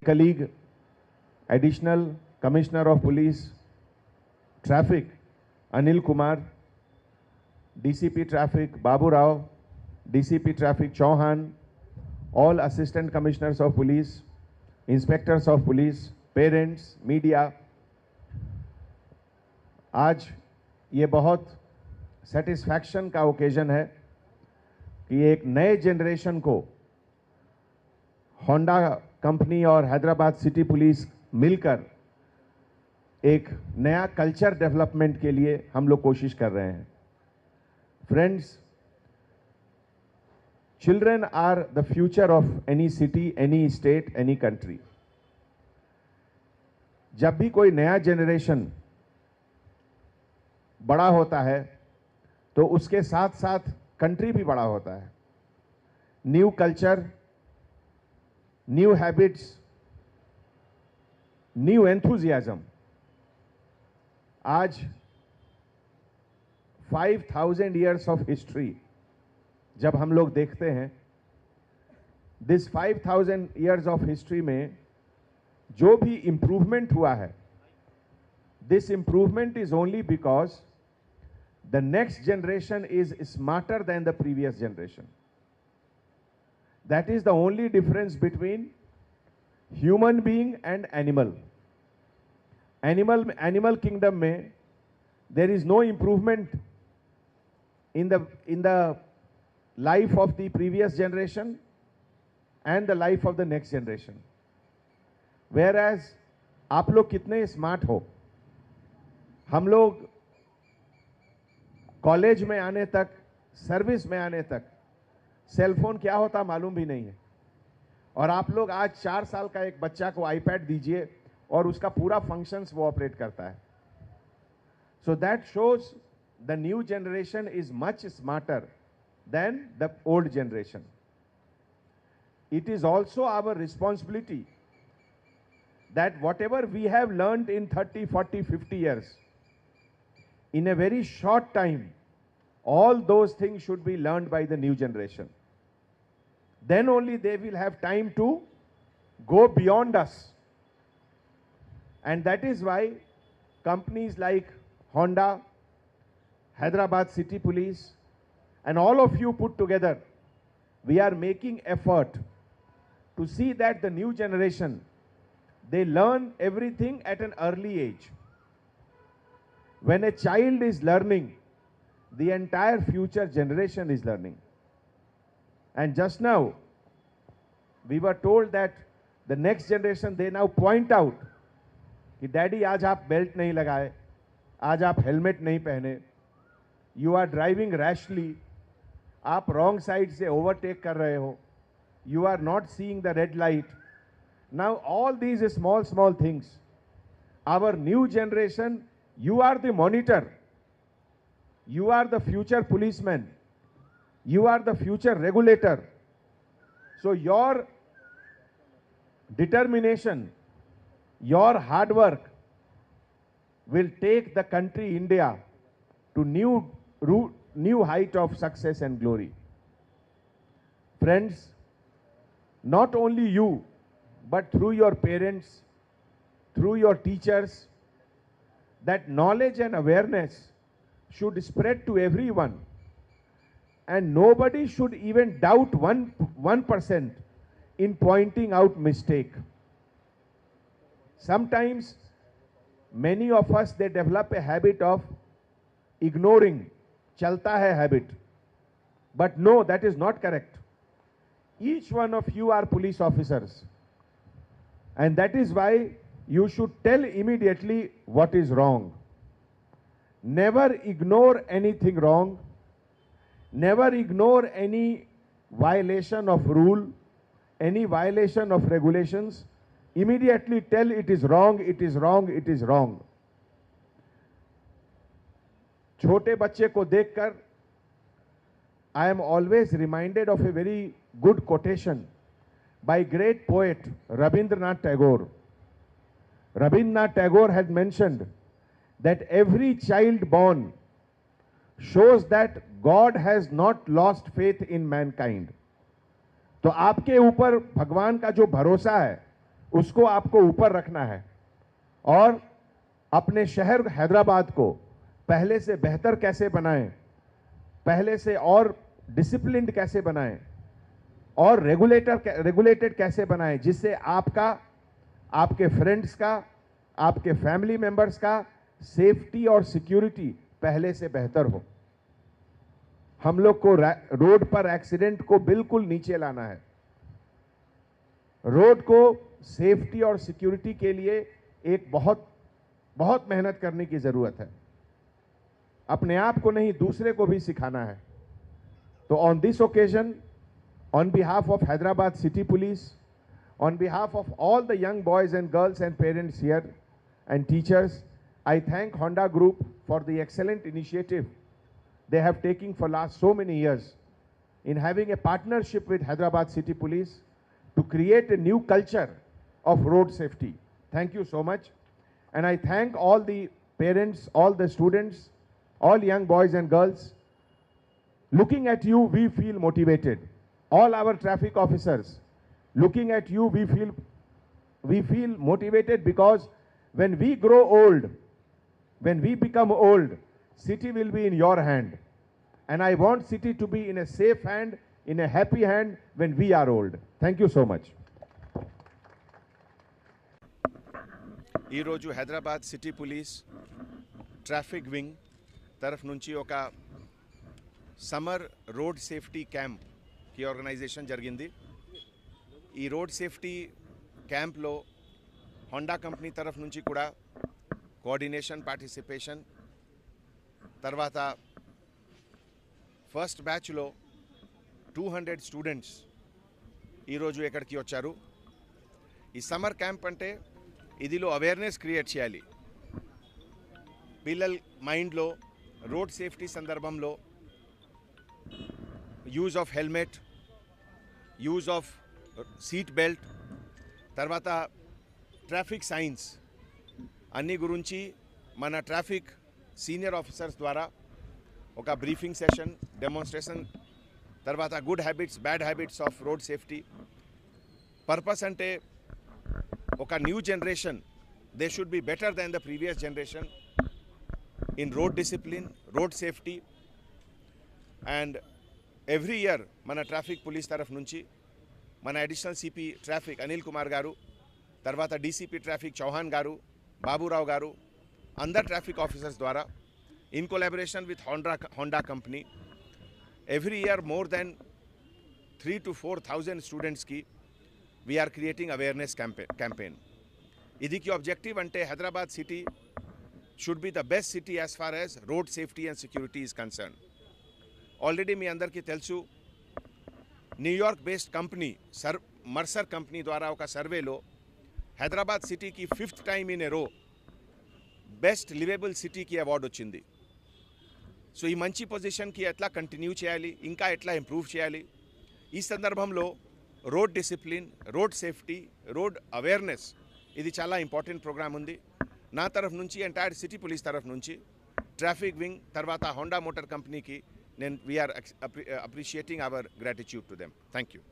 colleague, Additional Commissioner of Police, Traffic, Anil Kumar, DCP Traffic, Babu Rao, DCP Traffic, Chauhan, all Assistant Commissioners of Police, Inspectors of Police, parents, media. आज ये बहुत satisfaction का occasion है कि एक नए generation को Honda company और हैदराबाद सिटी पुलिस मिलकर एक नया कल्चर डेवलपमेंट के लिए हम लोग कोशिश कर रहे हैं. Friends, children are the future of any city, any state, any country. जब भी कोई नया जनरेशन बड़ा होता है तो उसके साथ साथ कंट्री भी बड़ा होता है. New culture, new habits, new enthusiasm. आज 5000 ईयर्स ऑफ हिस्ट्री जब हम लोग देखते हैं, दिस 5000 ईयर्स ऑफ हिस्ट्री में जो भी इंप्रूवमेंट हुआ है, this improvement is only because the next generation is smarter than the previous generation. That is the only difference between human being and animal. Animal kingdom mein there is no improvement in the life of the previous generation and the life of the next generation. Whereas आप लोग कितने smart हो, हम लोग college में आने तक, service में आने तक सेलफोन क्या होता मालूम भी नहीं है. और आप लोग आज 4 साल का एक बच्चा को आईपैड दीजिए और उसका पूरा फंक्शंस वो ऑपरेट करता है. So that shows the new generation is much smarter than the old generation. It is also our responsibility that whatever we have learned in 30, 40, 50 years, in a very short time, all those things should be learned by the new generation. Then only they will have time to go beyond us. And that is why companies like Honda, Hyderabad City Police, and all of you put together, we are making effort to see that the new generation, they learn everything at an early age. When a child is learning, the entire future generation is learning. And just now, we were told that the next generation, they now point out कि daddy आज आप belt नहीं लगाए, आज आप helmet नहीं पहने, you are driving rashly, आप wrong side से overtake कर रहे हो, you are not seeing the red light. Now all these small things, our new generation, you are the monitor, you are the future policeman, you are the future regulator. So your determination, your hard work will take the country India to new height of success and glory. Friends, not only you, but through your parents, through your teachers, that knowledge and awareness should spread to everyone, and nobody should even doubt 1% in pointing out mistake. Sometimes many of us, they develop a habit of ignoring, chalta hai habit. But no, that is not correct. Each one of you are police officers, and that is why you should tell immediately what is wrong. Never ignore anything wrong. Never ignore any violation of rule, any violation of regulations. Immediately tell it is wrong, it is wrong, it is wrong. छोटे बच्चे को देखकर I am always reminded of a very good quotation by great poet Rabindranath Tagore. Rabindranath Tagore had mentioned that every child born shows that God has not lost faith in mankind. तो आपके ऊपर भगवान का जो भरोसा है उसको आपको ऊपर रखना है और अपने शहर हैदराबाद को पहले से बेहतर कैसे बनाएं, पहले से और डिसिप्लिन्ड कैसे बनाएं और रेगुलेटेड कैसे बनाएं, जिससे आपका, आपके फ्रेंड्स का, आपके फैमिली मेंबर्स का सेफ्टी और सिक्योरिटी पहले से बेहतर हो। हम लोग को रोड पर एक्सीडेंट को बिल्कुल नीचे लाना है। रोड को सेफ्टी और सिक्योरिटी के लिए एक बहुत मेहनत करने की जरूरत है। अपने आप को नहीं, दूसरे को भी सिखाना है। तो on this occasion, on behalf of Hyderabad City Police, on behalf of all the young boys and girls and parents here and teachers, I thank Honda Group for the excellent initiative they have taken for last so many years in having a partnership with Hyderabad City Police to create a new culture of road safety. Thank you so much. And I thank all the parents, all the students, all young boys and girls. Looking at you, we feel motivated. All our traffic officers, looking at you, we feel motivated, because when we grow old, when we become old, city will be in your hand. And I want city to be in a safe hand, in a happy hand when we are old. Thank you so much. ఈరోజు Hyderabad city police traffic wing తరఫు నుంచి ఒక summer road safety క్యాంప్కి organisation జరిగింది. ఈ road safety క్యాంప్లో Honda company తరఫు నుంచి కూడా కోఆర్డినేషన్, పార్టిసిపేషన్, తర్వాత ఫస్ట్ బ్యాచ్లో 200 స్టూడెంట్స్ ఈరోజు ఎక్కడికి వచ్చారు. ఈ సమ్మర్ క్యాంప్ అంటే ఇదిలో అవేర్నెస్ క్రియేట్ చేయాలి. పిల్లల మైండ్లో రోడ్ సేఫ్టీ సందర్భంలో use of helmet, use of seat belt, తర్వాత ట్రాఫిక్ సైన్స్ అన్ని గురించి మన ట్రాఫిక్ సీనియర్ ఆఫీసర్స్ ద్వారా ఒక బ్రీఫింగ్ సెషన్, డెమోన్స్ట్రేషన్, తర్వాత good habits, bad habits of road safety. Purpose అంటే ఒక new generation, they should be better than the previous generation in road discipline, road safety. And every year మన traffic police తరఫు నుంచి మన additional CP traffic Anil Kumar గారు, తర్వాత DCP traffic Chauhan garu, Baburao garu, అందరు traffic officers ద్వారా in collaboration with Honda company every year more than 3,000 to 4,000 స్టూడెంట్స్కి we are creating awareness campaign. ఇదికి ఆబ్జెక్టివ్ అంటే Hyderabad city should be the best city as far as road safety and security is concern. Already మీ అందరికీ తెలుసు, New York based company Mercer company ద్వారా ఒక సర్వేలో హైదరాబాద్ సిటీకి 5th టైమ్ ఇన్ ఎ రో బెస్ట్ లివేబుల్ సిటీకి అవార్డు వచ్చింది. సో ఈ మంచి పొజిషన్కి ఎట్లా కంటిన్యూ చేయాలి, ఇంకా ఎట్లా ఇంప్రూవ్ చేయాలి, ఈ సందర్భంలో road discipline, road safety, road awareness, ఇది చాలా ఇంపార్టెంట్ ప్రోగ్రామ్ ఉంది. నా తరఫు నుంచి, ఎంటైర్ సిటీ పోలీస్ తరఫు నుంచి, ట్రాఫిక్ వింగ్, తర్వాత హోండా మోటార్ కంపెనీకి నేను we are appreciating our gratitude to them. Thank you.